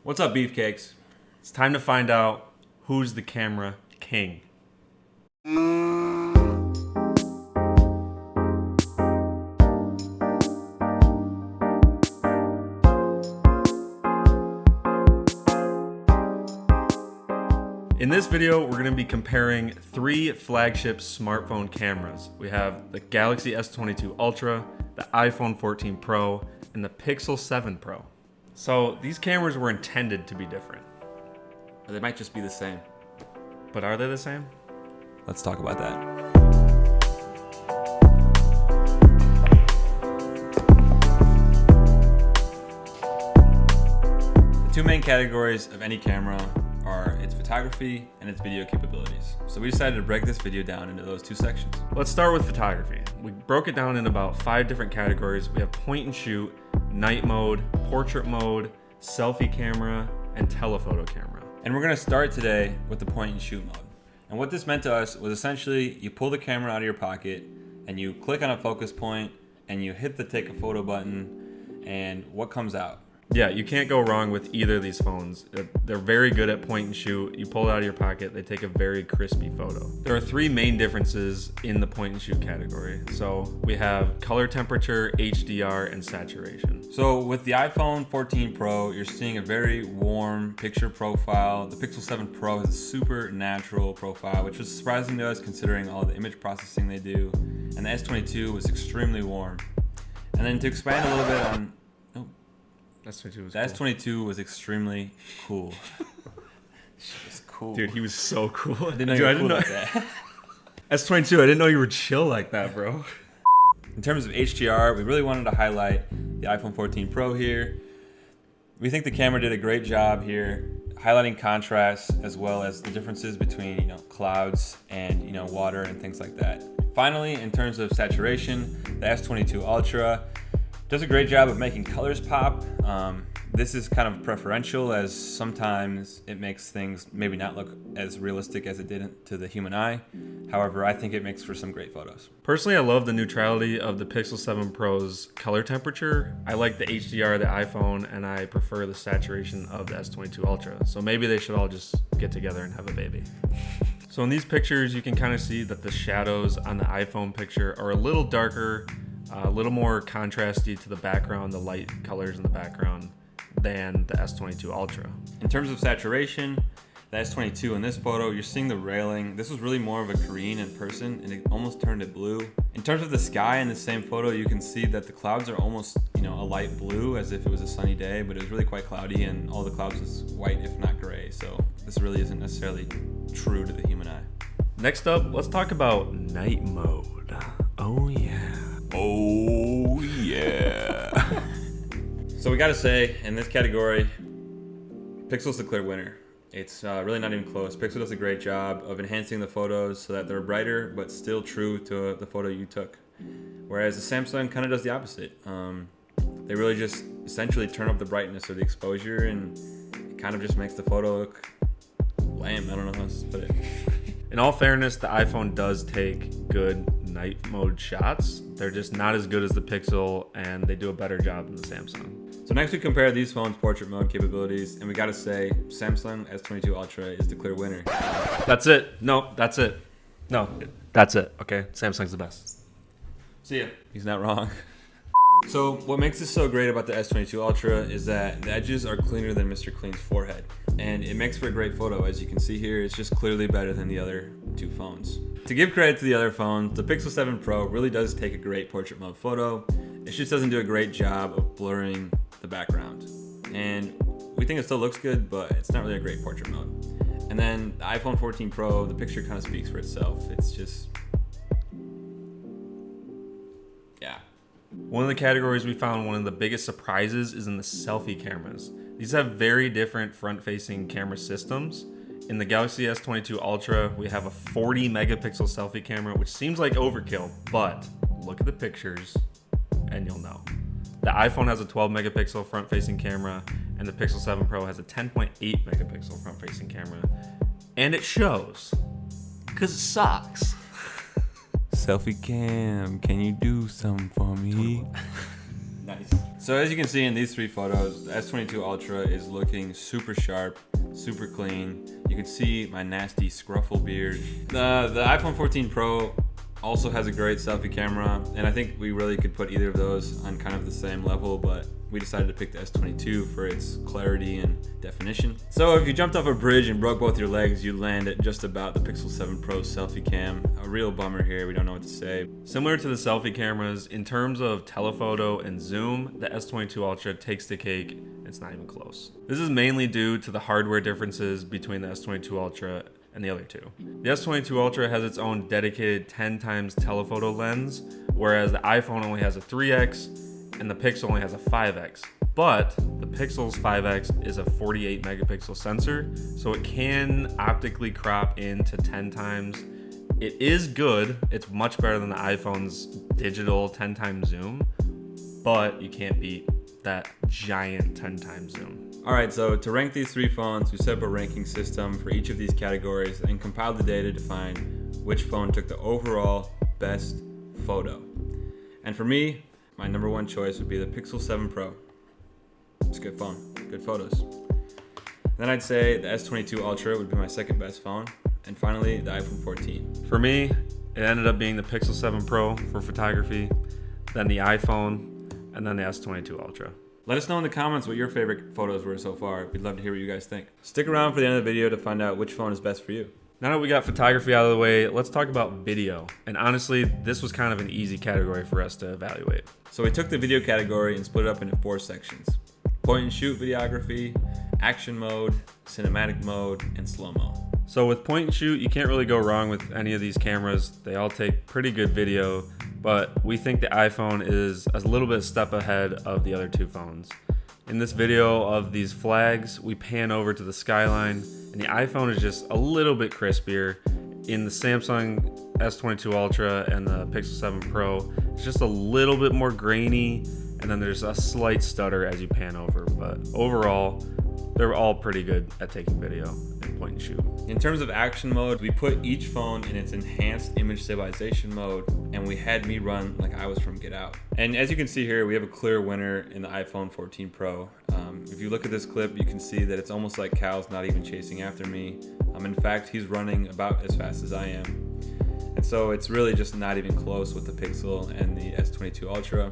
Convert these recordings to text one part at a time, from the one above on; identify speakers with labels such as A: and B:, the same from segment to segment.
A: What's up, beefcakes? It's time to find out who's the camera king. In this video, we're going to be comparing three flagship smartphone cameras. We have the Galaxy S22 Ultra, the iPhone 14 Pro, and the Pixel 7 Pro. So these cameras were intended to be different.
B: Or they might just be the same.
A: But are they the same?
B: Let's talk about that. The two main categories of any camera are its photography and its video capabilities. So we decided to break this video down into those two sections.
A: Let's start with photography. We broke it down in about 5 different categories. We have point and shoot, night mode, portrait mode, selfie camera, and telephoto camera.
B: And we're gonna start today with the point and shoot mode. And what this meant to us was essentially you pull the camera out of your pocket and you click on a focus point and you hit the take a photo button, and what comes out?
A: Yeah, you can't go wrong with either of these phones. They're very good at point and shoot. You pull it out of your pocket, they take a very crispy photo. There are 3 main differences in the point and shoot category. So we have color temperature, HDR, and saturation.
B: So with the iPhone 14 Pro, you're seeing a very warm picture profile. The Pixel 7 Pro has a super natural profile, which was surprising to us considering all the image processing they do. And the S22 was extremely warm. And then to expand a little bit on S22 was extremely cool. Shit was cool.
A: Dude, he was so cool.
B: I didn't know you were cool like that.
A: S22, I didn't know you were chill like that, bro.
B: In terms of HDR, we really wanted to highlight the iPhone 14 Pro here. We think the camera did a great job here, highlighting contrast as well as the differences between clouds and water and things like that. Finally, in terms of saturation, the S22 Ultra does a great job of making colors pop. This is kind of preferential, as sometimes it makes things maybe not look as realistic as it did to the human eye. However, I think it makes for some great photos.
A: Personally, I love the neutrality of the Pixel 7 Pro's color temperature. I like the HDR of the iPhone, and I prefer the saturation of the S22 Ultra. So maybe they should all just get together and have a baby. So in these pictures, you can kind of see that the shadows on the iPhone picture are a little darker, a little more contrasty to the background, the light colors in the background, than the S22 Ultra.
B: In terms of saturation, the S22 in this photo, you're seeing the railing. This was really more of a green in person, and it almost turned it blue. In terms of the sky in the same photo, you can see that the clouds are almost, a light blue, as if it was a sunny day, but it was really quite cloudy, and all the clouds was white, if not gray. So this really isn't necessarily true to the human eye.
A: Next up, let's talk about night mode. Oh yeah.
B: Oh yeah. So we gotta say, in this category, Pixel's the clear winner. It's really not even close. Pixel does a great job of enhancing the photos so that they're brighter, but still true to the photo you took. Whereas the Samsung kind of does the opposite. They really just essentially turn up the brightness or the exposure, and it kind of just makes the photo look lame. I don't know how else to put it.
A: In all fairness, the iPhone does take good night mode shots. They're just not as good as the Pixel, and they do a better job than the Samsung.
B: So next we compare these phones' portrait mode capabilities, and we gotta say Samsung S22 Ultra is the clear winner.
A: That's it. No, that's it. No, that's it. Okay, Samsung's the best.
B: See ya. He's not wrong. So what makes this so great about the S22 Ultra is that the edges are cleaner than Mr. Clean's forehead, and it makes for a great photo. As you can see here, it's just clearly better than the other 2 phones. To give credit to the other phones, the Pixel 7 Pro really does take a great portrait mode photo. It just doesn't do a great job of blurring the background. And we think it still looks good, but it's not really a great portrait mode. And then the iPhone 14 Pro, the picture kind of speaks for itself. It's just, yeah.
A: One of the categories we found one of the biggest surprises is in the selfie cameras. These have very different front-facing camera systems. In the Galaxy S22 Ultra, we have a 40 megapixel selfie camera, which seems like overkill, but look at the pictures and you'll know. The iPhone has a 12 megapixel front-facing camera, and the Pixel 7 Pro has a 10.8 megapixel front-facing camera. And it shows, because it sucks.
B: Selfie cam, can you do something for me?
A: Nice.
B: So as you can see in these 3 photos, the S22 Ultra is looking super sharp, super clean. You can see my nasty scruffle beard. The iPhone 14 Pro also has a great selfie camera, and I think we really could put either of those on kind of the same level, but we decided to pick the S22 for its clarity and definition. So if you jumped off a bridge and broke both your legs, you'd land at just about the Pixel 7 Pro selfie cam. A real bummer here, we don't know what to say.
A: Similar to the selfie cameras, in terms of telephoto and zoom, the S22 Ultra takes the cake. It's not even close. This is mainly due to the hardware differences between the S22 Ultra and the other two. The S22 Ultra has its own dedicated 10 times telephoto lens, whereas the iPhone only has a 3x and the Pixel only has a 5x. But the Pixel's 5x is a 48 megapixel sensor, so it can optically crop into 10 times. It is good. It's much better than the iPhone's digital 10 times zoom, but you can't beat that giant 10 times zoom.
B: All right, so to rank these 3 phones, we set up a ranking system for each of these categories and compiled the data to find which phone took the overall best photo. And for me, my number 1 choice would be the Pixel 7 Pro. It's a good phone, good photos. Then I'd say the S22 Ultra would be my second best phone. And finally, the iPhone 14.
A: For me, it ended up being the Pixel 7 Pro for photography, then the iPhone, and then the S22 Ultra.
B: Let us know in the comments what your favorite photos were so far. We'd love to hear what you guys think. Stick around for the end of the video to find out which phone is best for you.
A: Now that we got photography out of the way, let's talk about video. And honestly, this was kind of an easy category for us to evaluate.
B: So we took the video category and split it up into 4 sections. Point and shoot videography, action mode, cinematic mode, and slow-mo.
A: So with point and shoot, you can't really go wrong with any of these cameras. They all take pretty good video, but we think the iPhone is a little bit step ahead of the other 2 phones. In this video of these flags, we pan over to the skyline, and the iPhone is just a little bit crispier. In the Samsung S22 Ultra and the Pixel 7 Pro, it's just a little bit more grainy, and then there's a slight stutter as you pan over. But overall, they're all pretty good at taking video and point and shoot.
B: In terms of action mode, we put each phone in its enhanced image stabilization mode, and we had me run like I was from Get Out. And as you can see here, we have a clear winner in the iPhone 14 Pro. If you look at this clip, you can see that it's almost like Cal's not even chasing after me. In fact, he's running about as fast as I am. And so it's really just not even close with the Pixel and the S22 Ultra.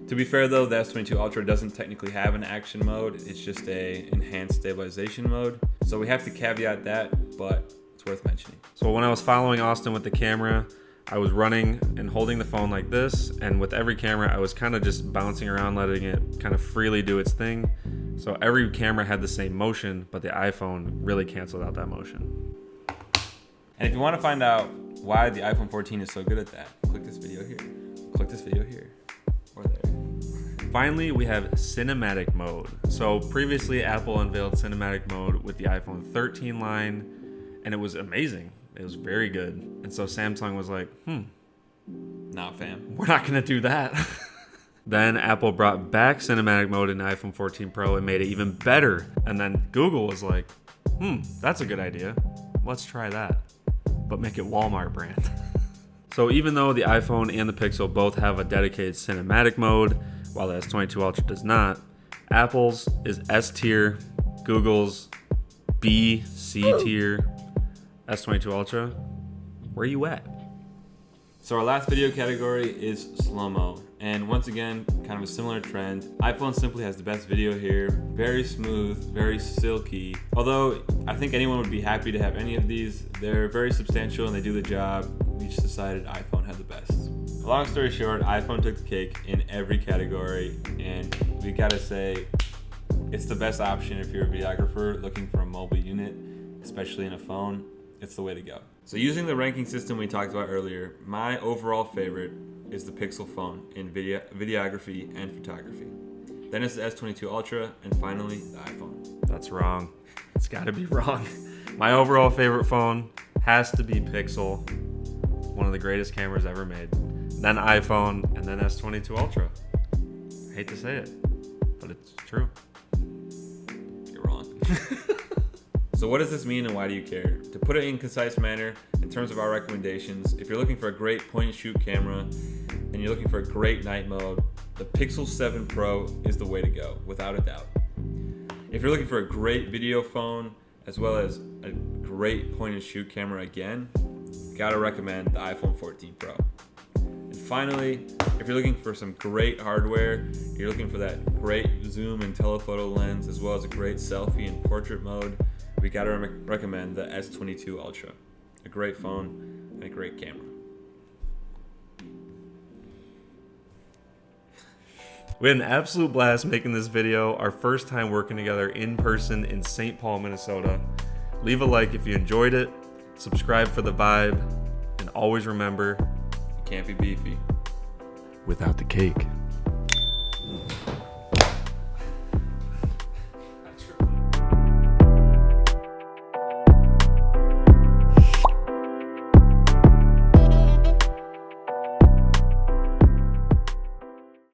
B: To be fair though, the S22 Ultra doesn't technically have an action mode, it's just a enhanced stabilization mode. So we have to caveat that, but it's worth mentioning.
A: So when I was following Austin with the camera, I was running and holding the phone like this, and with every camera I was kind of just bouncing around, letting it kind of freely do its thing. So every camera had the same motion, but the iPhone really canceled out that motion.
B: And if you want to find out why the iPhone 14 is so good at that, click this video here. Click this video here. Or there.
A: Finally, we have cinematic mode. So previously Apple unveiled cinematic mode with the iPhone 13 line, and it was amazing. It was very good. And so Samsung was like,
B: nah fam,
A: we're not gonna do that. Then Apple brought back cinematic mode in the iPhone 14 Pro and made it even better. And then Google was like, that's a good idea. Let's try that, but make it Walmart brand. So even though the iPhone and the Pixel both have a dedicated cinematic mode, while the S22 Ultra does not, Apple's is S tier, Google's B, C tier, S22 Ultra. Where are you at?
B: So our last video category is slow-mo. And once again, kind of a similar trend. iPhone simply has the best video here. Very smooth, very silky. Although I think anyone would be happy to have any of these. They're very substantial and they do the job. We just decided iPhone had the best. Long story short, iPhone took the cake in every category, and we gotta say, it's the best option if you're a videographer looking for a mobile unit, especially in a phone. It's the way to go. So using the ranking system we talked about earlier, my overall favorite is the Pixel phone in videography and photography. Then it's the S22 Ultra, and finally the iPhone.
A: That's wrong. It's gotta be wrong. My overall favorite phone has to be Pixel, one of the greatest cameras ever made. Then iPhone, and then S22 Ultra. I hate to say it, but it's true.
B: You're wrong. So what does this mean and why do you care? To put it in concise manner, in terms of our recommendations, if you're looking for a great point and shoot camera and you're looking for a great night mode, the Pixel 7 Pro is the way to go, without a doubt. If you're looking for a great video phone, as well as a great point and shoot camera again, gotta recommend the iPhone 14 Pro. And finally, if you're looking for some great hardware, you're looking for that great zoom and telephoto lens, as well as a great selfie and portrait mode, we gotta recommend the S22 Ultra. A great phone and a great camera.
A: We had an absolute blast making this video, our first time working together in person in St. Paul, Minnesota. Leave a like if you enjoyed it, subscribe for the vibe, and always remember,
B: You can't be beefy
A: without the cake.